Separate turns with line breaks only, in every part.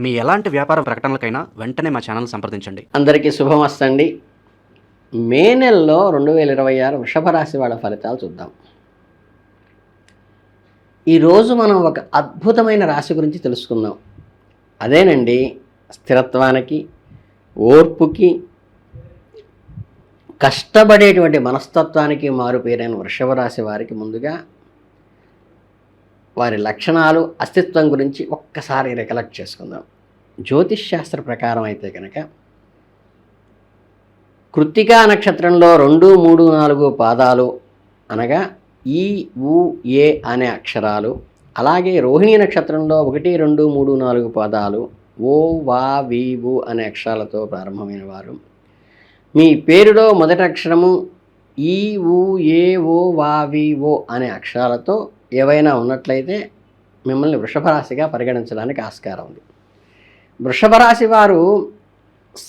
మీ ఎలాంటి వ్యాపార ప్రకటనలకైనా వెంటనే మా ఛానల్ సంప్రదించండి.
అందరికీ శుభమస్తండి. మే నెలలో 2026 వృషభ రాశి వాళ్ళ ఫలితాలు చూద్దాం. ఈరోజు మనం ఒక అద్భుతమైన రాశి గురించి తెలుసుకుందాం. అదేనండి, స్థిరత్వానికి, ఓర్పుకి, కష్టపడేటువంటి మనస్తత్వానికి మారుపేరైన వృషభ రాశి వారికి ముందుగా వారి లక్షణాలు, అస్తిత్వం గురించి ఒక్కసారి రికలెక్ట్ చేసుకుందాం. జ్యోతిష్ శాస్త్ర ప్రకారం అయితే కనుక కృత్తికా నక్షత్రంలో 2, 3, 4 పాదాలు అనగా ఈ, ఉ, ఏ అనే అక్షరాలు, అలాగే రోహిణీ నక్షత్రంలో 1, 2, 3, 4 పాదాలు ఓ, వా, వి, వు అనే అక్షరాలతో ప్రారంభమైన వారు, మీ పేరులో మొదటి అక్షరము ఈ, ఉ, ఏ, ఓ, వా, వి, ఓ అనే అక్షరాలతో ఏవైనా ఉన్నట్లయితే మిమ్మల్ని వృషభ రాశిగా పరిగణించడానికి ఆస్కారం ఉంది. వృషభ రాశి వారు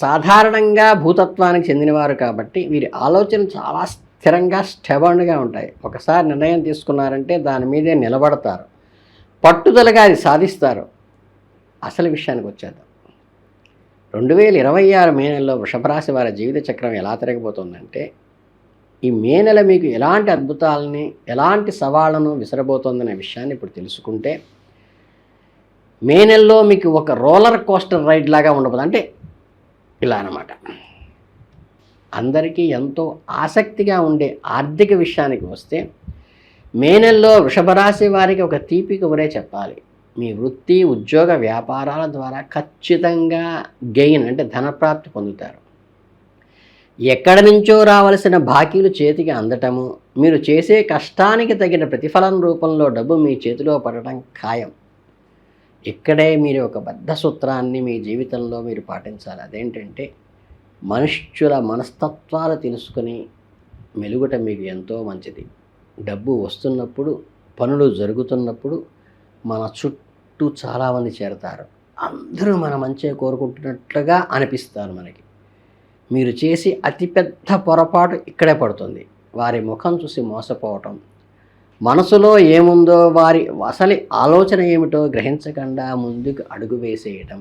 సాధారణంగా భూతత్వానికి చెందినవారు కాబట్టి వీరి ఆలోచన చాలా స్థిరంగా, స్టెబర్న్గా ఉంటాయి. ఒకసారి నిర్ణయం తీసుకున్నారంటే దాని మీదే నిలబడతారు, పట్టుదలగా అది సాధిస్తారు. అసలు విషయానికి వచ్చేద్దాం. 2026 మే నెలలో వృషభ రాశి వారి జీవిత చక్రం ఎలా తిరగబోతోందంటే, ఈ మే నెల మీకు ఎలాంటి అద్భుతాలని, ఎలాంటి సవాళ్లను విసరబోతోందనే విషయాన్ని ఇప్పుడు తెలుసుకుంటే, మే నెలలో మీకు ఒక రోలర్ కోస్టర్ రైడ్ లాగా ఉండబోతుంది. అంటే ఇలా అన్నమాట. అందరికీ ఎంతో ఆసక్తిగా ఉండే ఆర్థిక విషయానికి వస్తే, మే నెలలో వృషభ రాశి వారికి ఒక తీపి కబురే చెప్పాలి. మీ వృత్తి, ఉద్యోగ, వ్యాపారాల ద్వారా ఖచ్చితంగా గెయిన్ అంటే ధనప్రాప్తి పొందుతారు. ఎక్కడి నుంచో రావలసిన బాకీలు చేతికి అందటము, మీరు చేసే కష్టానికి తగిన ప్రతిఫలం రూపంలో డబ్బు మీ చేతిలో పడటం ఖాయం. ఇక్కడే మీరు ఒక బద్ధ సూత్రాన్ని మీ జీవితంలో మీరు పాటించాలి. అదేంటంటే, మనుష్యుల మనస్తత్వాలు తెలుసుకొని మెలుగుట మీకు ఎంతో మంచిది. డబ్బు వస్తున్నప్పుడు, పనులు జరుగుతున్నప్పుడు మన చుట్టూ చాలామంది చేరతారు. అందరూ మన మంచే కోరుకుంటున్నట్లుగా అనిపిస్తారు మనకి. మీరు చేసి అతిపెద్ద పొరపాటు ఇక్కడే పడుతుంది. వారి ముఖం చూసి మోసపోవటం, మనసులో ఏముందో, వారి అసలు ఆలోచన ఏమిటో గ్రహించకుండా ముందుకు అడుగు వేసేయటం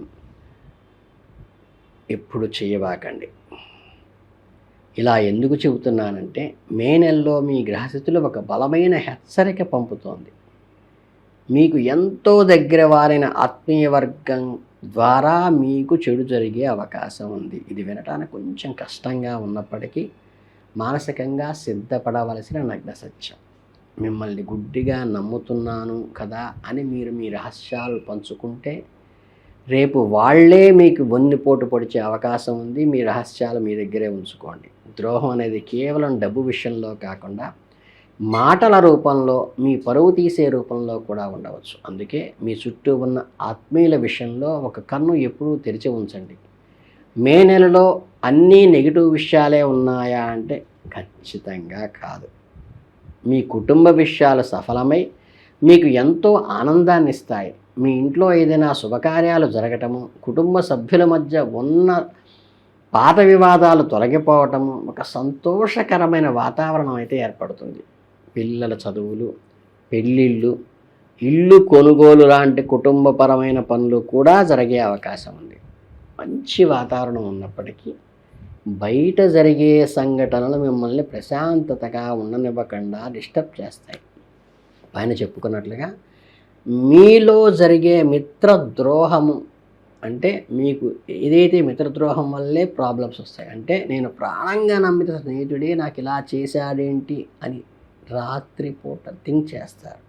ఎప్పుడు చేయబాకండి. ఇలా ఎందుకు చెబుతున్నానంటే, మే నెలలో మీ గ్రహస్థితిలో ఒక బలమైన హెచ్చరిక పంపుతోంది. మీకు ఎంతో దగ్గర వారైన ఆత్మీయ వర్గం ద్వారా మీకు చెడు జరిగే అవకాశం ఉంది. ఇది వినటానికి కొంచెం కష్టంగా ఉన్నప్పటికీ మానసికంగా సిద్ధపడవలసిన నగ్న సత్యం. మిమ్మల్ని గుడ్డిగా నమ్ముతున్నాను కదా అని మీరు మీ రహస్యాలు పంచుకుంటే రేపు వాళ్లే మీకు వెన్నుపోటు పొడిచే అవకాశం ఉంది. మీ రహస్యాలు మీ దగ్గరే ఉంచుకోండి. ద్రోహం అనేది కేవలం డబ్బు విషయంలో కాకుండా మాటల రూపంలో, మీ పరువు తీసే రూపంలో కూడా ఉండవచ్చు. అందుకే మీ చుట్టూ ఉన్న ఆత్మీయుల విషయంలో ఒక కన్ను ఎప్పుడూ తెరిచి ఉంచండి. మే నెలలో అన్నీ నెగిటివ్ విషయాలే ఉన్నాయా అంటే ఖచ్చితంగా కాదు. మీ కుటుంబ విషయాలు సఫలమై మీకు ఎంతో ఆనందాన్ని ఇస్తాయి. మీ ఇంట్లో ఏదైనా శుభకార్యాలు జరగటము, కుటుంబ సభ్యుల మధ్య ఉన్న పాత వివాదాలు తొలగిపోవటము, ఒక సంతోషకరమైన వాతావరణం అయితే ఏర్పడుతుంది. పిల్లల చదువులు, పెళ్ళిళ్ళు, ఇల్లు కొనుగోలు లాంటి కుటుంబపరమైన పనులు కూడా జరిగే అవకాశం ఉంది. మంచి వాతావరణం ఉన్నప్పటికీ బయట జరిగే సంఘటనలు మిమ్మల్ని ప్రశాంతతగా ఉండనివ్వకుండా డిస్టర్బ్ చేస్తాయి. పైన చెప్పుకున్నట్లుగా మీలో జరిగే మిత్రద్రోహము, అంటే మీకు ఏదైతే మిత్రద్రోహం వల్లే ప్రాబ్లమ్స్ వస్తాయి. అంటే నేను ప్రాణంగా నమ్మిన స్నేహితుడే నాకు ఇలా చేశాడేంటి అని రాత్రిపూట థింక్ చేస్తారు.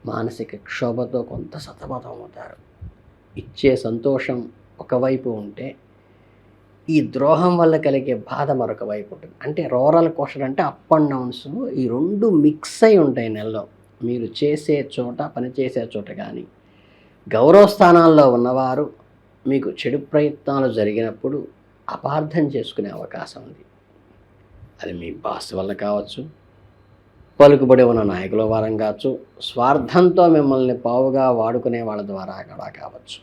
మానసిక క్షోభతో కొంత సతమతం అవుతారు. ఇచ్చే సంతోషం ఒకవైపు ఉంటే, ఈ ద్రోహం వల్ల కలిగే బాధ మరొక వైపు ఉంటుంది. అంటే రోరల్ కోస్టర్ అంటే అప్ అండ్ డౌన్స్, ఈ రెండు మిక్స్ అయి ఉంటాయి నెలలో. మీరు చేసే చోట, పనిచేసే చోట కానీ, గౌరవ స్థానాల్లో ఉన్నవారు మీకు చెడు ప్రయత్నాలు జరిగినప్పుడు అపార్థం చేసుకునే అవకాశం ఉంది. అది మీ బాస్ వల్ల కావచ్చు, పలుకుబడి ఉన్న నాయకుల వారం కావచ్చు, స్వార్థంతో మిమ్మల్ని పావుగా వాడుకునే వాళ్ళ ద్వారా కూడా కావచ్చు.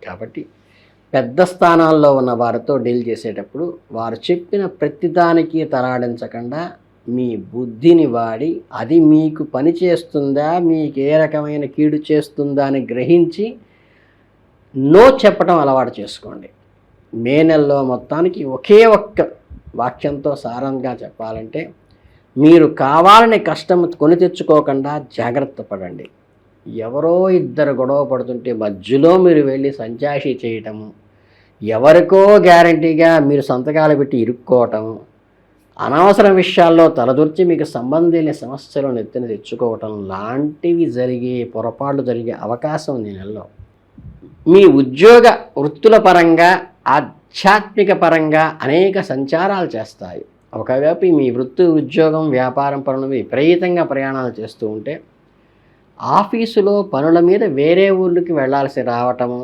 కాబట్టి పెద్ద స్థానాల్లో ఉన్న వారితో డీల్ చేసేటప్పుడు వారు చెప్పిన ప్రతిదానికి తరాడించకుండా మీ బుద్ధిని వాడి అది మీకు పని చేస్తుందా, మీకు ఏ రకమైన కీడు చేస్తుందా అని గ్రహించి నో చెప్పడం అలవాటు చేసుకోండి. మే నెలలో మొత్తానికి ఒకే ఒక్క వాక్యంతో సారంగా చెప్పాలంటే, మీరు కావాలని కష్టం కొని తెచ్చుకోకుండా జాగ్రత్త పడండి. ఎవరో ఇద్దరు గొడవ పడుతుంటే మధ్యలో మీరు వెళ్ళి సంచాషి చేయటము, ఎవరికో గ్యారంటీగా మీరు సంతకాలు పెట్టి ఇరుక్కోవటము, అనవసర విషయాల్లో తలదూర్చి మీకు సంబంధించిన సమస్యలు నెత్తిన తెచ్చుకోవటం లాంటివి పొరపాట్లు జరిగే అవకాశం ఉంది నెలలో. మీ ఉద్యోగ వృత్తుల పరంగా, ఆధ్యాత్మిక పరంగా అనేక సంచారాలు చేస్తాయి. ఒకవైపు మీ వృత్తి, ఉద్యోగం, వ్యాపారం పనులు విపరీతంగా ప్రయాణాలు చేస్తూ ఉంటే, ఆఫీసులో పనుల మీద వేరే ఊళ్ళకి వెళ్ళాల్సి రావటము,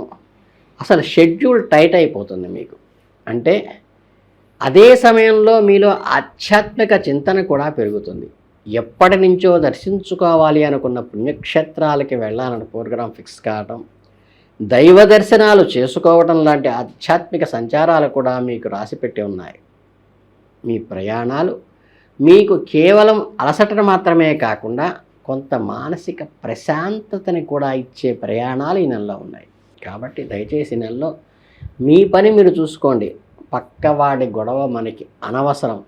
అసలు షెడ్యూల్ టైట్ అయిపోతుంది మీకు. అంటే అదే సమయంలో మీలో ఆధ్యాత్మిక చింతన కూడా పెరుగుతుంది. ఎప్పటి నుంచో దర్శించుకోవాలి అనుకున్న పుణ్యక్షేత్రాలకి వెళ్ళాలని ప్రోగ్రాం ఫిక్స్ కావటం, దైవ దర్శనాలు చేసుకోవటం లాంటి ఆధ్యాత్మిక సంచారాలు కూడా మీకు రాసిపెట్టి ఉన్నాయి. మీ ప్రయాణాలు మీకు కేవలం అలసటను మాత్రమే కాకుండా కొంత మానసిక ప్రశాంతతని కూడా ఇచ్చే ప్రయాణాలు ఈ నెలలో ఉన్నాయి. కాబట్టి దయచేసి నెలలో మీ పని మీరు చూసుకోండి. పక్కవాడి గొడవ మనకి అనవసరం.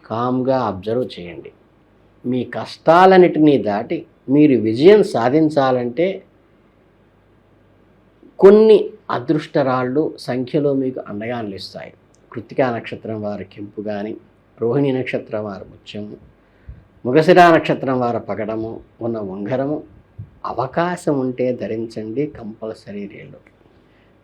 కామ్గా అబ్జర్వ్ చేయండి. మీ కష్టాలన్నిటినీ దాటి మీరు విజయం సాధించాలంటే కొన్ని అదృష్టరాళ్ళు సంఖ్యలో మీకు అండగా నిలుస్తాయి. కృత్తికా నక్షత్రం వారి కెంపు కానీ, రోహిణి నక్షత్రం వారి ముత్యము, మృగశిరా నక్షత్రం వారి పగడము ఉన్న ఉంగరము అవకాశం ఉంటే ధరించండి. కంపల్సరీ రేళ్ళు.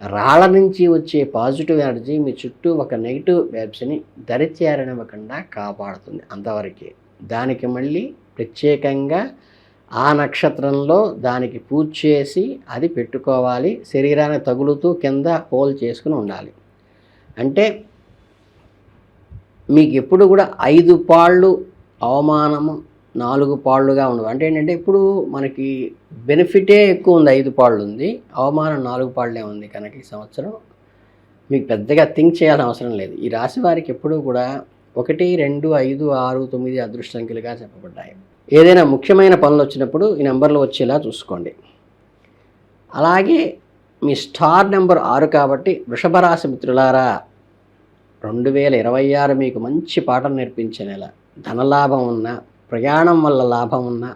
రాళ్ళ నుంచి వచ్చే పాజిటివ్ ఎనర్జీ మీ చుట్టూ ఒక నెగిటివ్ వైబ్స్ని దరిచేరనివ్వకుండా కాపాడుతుంది. అంతవరకే. దానికి మళ్ళీ ప్రత్యేకంగా ఆ నక్షత్రంలో దానికి పూజ చేసి అది పెట్టుకోవాలి. శరీరాన్ని తగులుతూ కింద హోల్ చేసుకుని ఉండాలి. అంటే మీకు ఎప్పుడు కూడా 5 పాళ్ళు అవమానము, 4 పాళ్ళుగా ఉండవు. అంటే ఏంటంటే ఇప్పుడు మనకి బెనిఫిటే ఎక్కువ ఉంది, 5 పాళ్ళు ఉంది, అవమానం 4 పాళ్ళే ఉంది. కనుక ఈ సంవత్సరం మీకు పెద్దగా థింక్ చేయాల్సిన అవసరం లేదు. ఈ రాశి వారికి ఎప్పుడూ కూడా 1, 2, 5, 6, 9 అదృష్ట సంఖ్యలుగా చెప్పబడ్డాయి. ఏదైనా ముఖ్యమైన పనులు వచ్చినప్పుడు ఈ నెంబర్లు వచ్చేలా చూసుకోండి. అలాగే మీ స్టార్ నెంబర్ 6 కాబట్టి వృషభ రాశి మిత్రులారా, 2026 మీకు మంచి పాఠం నేర్పించే నెల. ధనలాభం ఉన్నా, ప్రయాణం వల్ల లాభం ఉన్నా,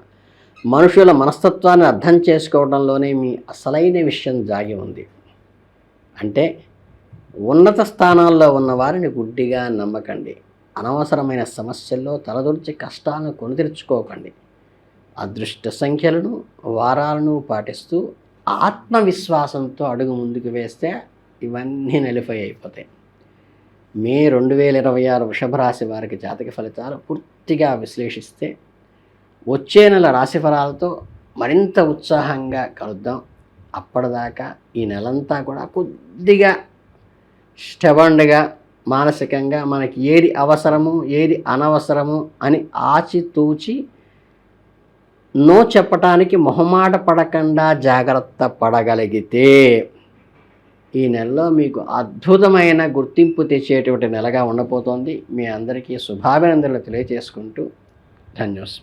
మనుషుల మనస్తత్వాన్ని అర్థం చేసుకోవడంలోనే మీ అసలైన విషయం దాగి ఉంది. అంటే ఉన్నత స్థానాల్లో ఉన్న వారిని గుడ్డిగా నమ్మకండి. అనవసరమైన సమస్యల్లో తలదూర్చి కష్టాలను కొని తెచ్చుకోకండి. అదృష్ట సంఖ్యలను, వారాలను పాటిస్తూ ఆత్మవిశ్వాసంతో అడుగు ముందుకు వేస్తే ఇవన్నీ నలిఫై అయిపోతాయి. మే 2026 వృషభ రాశి వారికి జాతక ఫలితాలు పూర్తిగా విశ్లేషిస్తే వచ్చే నెల రాశి ఫలాలతో మరింత ఉత్సాహంగా కలుద్దాం. అప్పటిదాకా ఈ నెలంతా కూడా కొద్దిగా స్టెబండ్గా, మానసికంగా మనకి ఏది అవసరము, ఏది అనవసరము అని ఆచితూచి నో చెప్పటానికి మొహమాట పడకుండా జాగ్రత్త పడగలిగితే ఈ నెలలో మీకు అద్భుతమైన గుర్తింపు తెచ్చేటువంటి నెలగా ఉండబోతోంది. మీ అందరికీ శుభాభినందనలు తెలియజేసుకుంటూ ధన్యోస్మి.